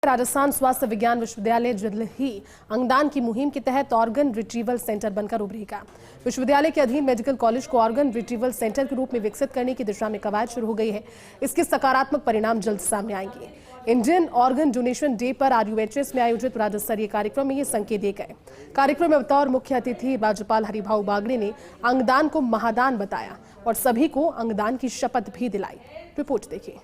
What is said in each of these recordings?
राजस्थान स्वास्थ्य विज्ञान विश्वविद्यालय जल्द ही अंगदान की मुहिम के तहत ऑर्गन रिट्रीवल सेंटर बनकर उभरेगा। विश्वविद्यालय के अधीन मेडिकल कॉलेज को ऑर्गन रिट्रीवल सेंटर के रूप में विकसित करने की दिशा में कवायद शुरू हो गई है। इसके सकारात्मक परिणाम जल्द सामने आएंगे। इंडियन ऑर्गन डोनेशन डे पर RUHS में आयोजित राज्य स्तरीय कार्यक्रम में ये संकेत दिए गए। कार्यक्रम में बतौर मुख्य अतिथि राज्यपाल हरिभाऊ बागड़े ने अंगदान को महादान बताया और सभी को अंगदान की शपथ भी दिलाई। रिपोर्ट देखिए।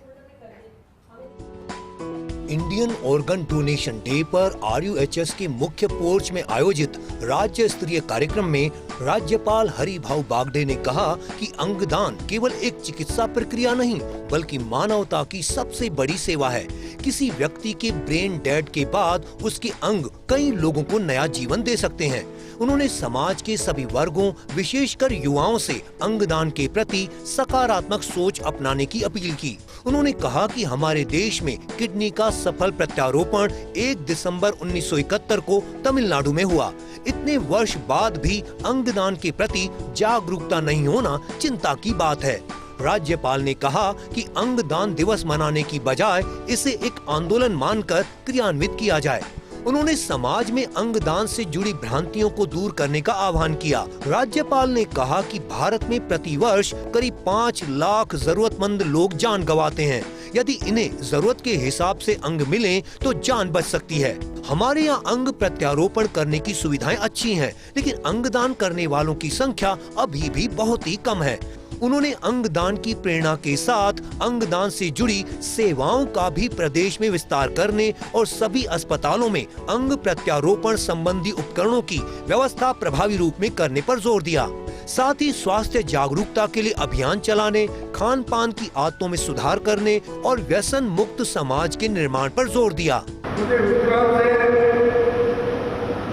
इंडियन ऑर्गन डोनेशन डे पर RUHS के मुख्य पोर्च में आयोजित राज्य स्तरीय कार्यक्रम में राज्यपाल हरिभाऊ बागड़े ने कहा कि अंगदान केवल एक चिकित्सा प्रक्रिया नहीं बल्कि मानवता की सबसे बड़ी सेवा है। किसी व्यक्ति के ब्रेन डेड के बाद उसके अंग कई लोगों को नया जीवन दे सकते हैं। उन्होंने समाज के सभी वर्गों विशेषकर युवाओं से अंगदान के प्रति सकारात्मक सोच अपनाने की अपील की। उन्होंने कहा कि हमारे देश में किडनी का सफल प्रत्यारोपण 1 दिसंबर 1971 को तमिलनाडु में हुआ। इतने वर्ष बाद भी अंगदान के प्रति जागरूकता नहीं होना चिंता की बात है। राज्यपाल ने कहा कि अंगदान दिवस मनाने की बजाय इसे एक आंदोलन मानकर क्रियान्वित किया जाए। उन्होंने समाज में अंगदान से जुड़ी भ्रांतियों को दूर करने का आह्वान किया। राज्यपाल ने कहा कि भारत में प्रतिवर्ष करीब 5 लाख जरूरतमंद लोग जान गंवाते हैं। यदि इन्हें जरूरत के हिसाब से अंग मिलें तो जान बच सकती है। हमारे यहाँ अंग प्रत्यारोपण करने की सुविधाएं अच्छी हैं, लेकिन अंगदान करने वालों की संख्या अभी भी बहुत ही कम है। उन्होंने अंगदान की प्रेरणा के साथ अंगदान से जुड़ी सेवाओं का भी प्रदेश में विस्तार करने और सभी अस्पतालों में अंग प्रत्यारोपण संबंधी उपकरणों की व्यवस्था प्रभावी रूप में करने पर जोर दिया। साथ ही स्वास्थ्य जागरूकता के लिए अभियान चलाने, खान पान की आदतों में सुधार करने और व्यसन मुक्त समाज के निर्माण पर जोर दिया। मुझे विश्वास है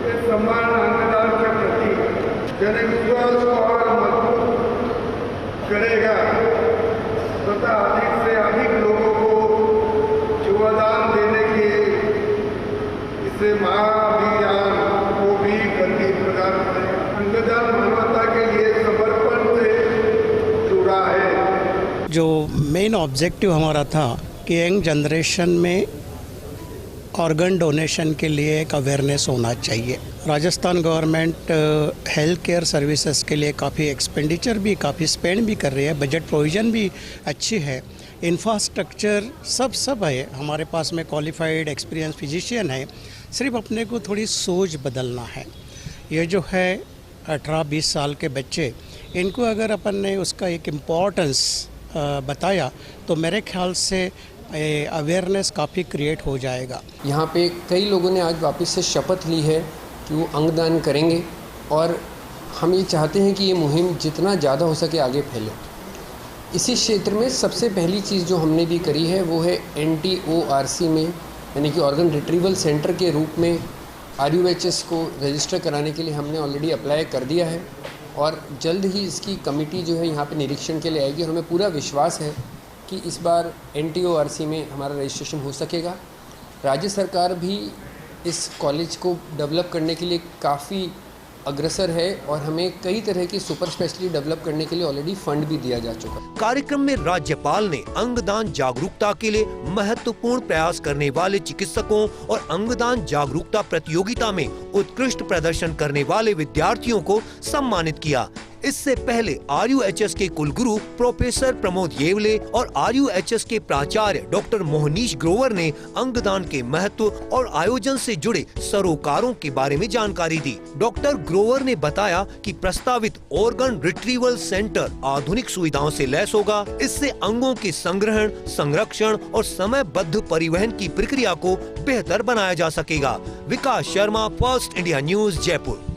ये सम्मान अंगदान के प्रति जनविश्वास को और मजबूत करेगा तथा अधिक से अधिक लोगों को जीवदान देने के इसे महाअभियान को भी गति प्रदान करेगा। अंगदान मानवता के लिए समर्पण से जुड़ा है। जो मेन ऑब्जेक्टिव हमारा था कि यंग जनरेशन में ऑर्गन डोनेशन के लिए एक अवेयरनेस होना चाहिए। Rajasthan government health care services के लिए काफ़ी एक्सपेंडिचर भी काफ़ी स्पेंड भी कर रही है। बजट प्रोविज़न भी अच्छी है। इंफ्रास्ट्रक्चर सब है। हमारे पास में क्वालिफाइड एक्सपीरियंस फिजिशियन है। सिर्फ अपने को थोड़ी सोच बदलना है। ये जो है 18-20 साल के बच्चे, इनको अगर अपन ने उसका एक इम्पोर्टेंस बताया तो मेरे ख्याल से अवेयरनेस काफ़ी क्रिएट हो जाएगा। यहाँ पे कई लोगों ने आज वापस से शपथ ली है कि वो अंगदान करेंगे और हम ये चाहते हैं कि ये मुहिम जितना ज़्यादा हो सके आगे फैले। इसी क्षेत्र में सबसे पहली चीज़ जो हमने भी करी है वो है NTORC में, यानी कि ऑर्गन रिट्रीवल सेंटर के रूप में RUHS को रजिस्टर कराने के लिए हमने ऑलरेडी अप्लाई कर दिया है और जल्द ही इसकी कमेटी जो है यहाँ पे निरीक्षण के लिए आएगी और हमें पूरा विश्वास है कि इस बार NTORC में हमारा रजिस्ट्रेशन हो सकेगा। राज्य सरकार भी इस कॉलेज को डेवलप करने के लिए काफ़ी अग्रसर है और हमें कई तरह की सुपर स्पेशलिटी डेवलप करने के लिए ऑलरेडी फंड भी दिया जा चुका है। कार्यक्रम में राज्यपाल ने अंगदान जागरूकता के लिए महत्वपूर्ण प्रयास करने वाले चिकित्सकों और अंगदान जागरूकता प्रतियोगिता में उत्कृष्ट प्रदर्शन करने वाले विद्यार्थियों को सम्मानित किया। इससे पहले RUHS के कुलगुरु प्रोफेसर प्रमोद येवले और RUHS के प्राचार्य डॉक्टर मोहनीश ग्रोवर ने अंगदान के महत्व और आयोजन से जुड़े सरोकारों के बारे में जानकारी दी। डॉक्टर ग्रोवर ने बताया कि प्रस्तावित ऑर्गन रिट्रीवल सेंटर आधुनिक सुविधाओं से लैस होगा। इससे अंगों के संग्रहण, संरक्षण और समयबद्ध परिवहन की प्रक्रिया को बेहतर बनाया जा सकेगा। Vikas Sharma, first India news, Jaipur.